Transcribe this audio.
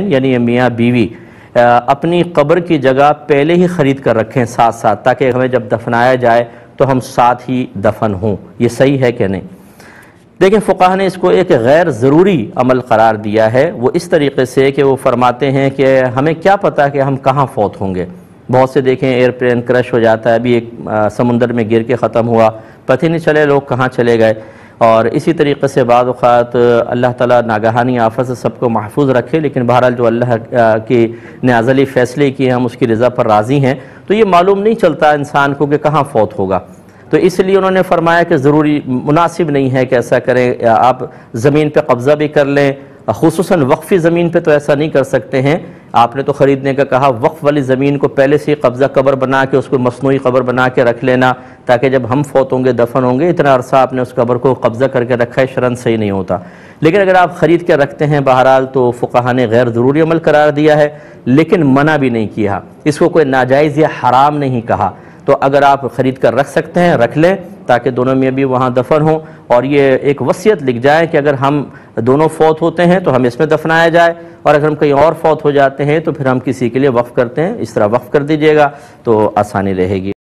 یعنی میاں بیوی اپنی قبر کی جگہ پہلے ہی خرید کر رکھیں ساتھ ساتھ، تاکہ ہمیں جب دفنایا جائے تو ہم ساتھ ہی دفن ہوں۔ یہ صحیح ہے کہ نہیں؟ دیکھیں، فقہا نے اس کو ایک غیر ضروری عمل قرار دیا ہے، وہ اس طریقے سے کہ وہ فرماتے ہیں کہ ہمیں کیا پتہ کہ ہم کہاں فوت ہوں گے۔ بہت سے دیکھیں ایئرپلین کرش ہو جاتا ہے، ابھی ایک سمندر میں گر کے ختم ہوا، پتہ نہیں چلے لوگ کہاں چلے گئے۔ اور اسی طریقے سے بعض اوقات اللہ تعالیٰ ناگہانی آفت سے سب کو محفوظ رکھے، لیکن بہرحال جو اللہ کی نے ازلی فیصلے کیے ہم اس کی رضا پر راضی ہیں، تو یہ معلوم نہیں چلتا انسان کو کہ کہاں فوت ہوگا۔ تو اس لیے انہوں نے فرمایا کہ ضروری مناسب نہیں ہے کہ ایسا کریں، آپ زمین پہ قبضہ بھی کر لیں، خصوصاً وقفی زمین پہ تو ایسا نہیں کر سکتے ہیں۔ آپ نے تو خریدنے کا کہا، وقف والی زمین کو پہلے سے قبضہ قبر بنا کے اس کو مصنوعی قبر بنا کے رکھ لینا، تاکہ جب ہم فوت ہوں گے دفن ہوں گے اتنا عرصہ آپ نے اس قبر کو قبضہ کر کے رکھا ہے، شرعاً صحیح نہیں ہوتا۔ لیکن اگر آپ خرید کے رکھتے ہیں بہرحال تو فقہا نے غیر ضروری عمل قرار دیا ہے، لیکن منع بھی نہیں کیا، اس کو کوئی ناجائز یا حرام نہیں کہا۔ تو اگر آپ خرید کر رکھ سکتے ہیں رکھ لیں، تاکہ دونوں میں بھی وہاں دفن ہوں، اور یہ ایک وصیت لکھ جائے کہ اگر ہم دونوں فوت ہوتے ہیں تو ہم اس میں دفنایا جائے، اور اگر ہم کہیں اور فوت ہو جاتے ہیں تو پھر ہم کسی کے لیے وقف کرتے ہیں، اس طرح وقف کر دیجئے گا تو آسانی رہے گی۔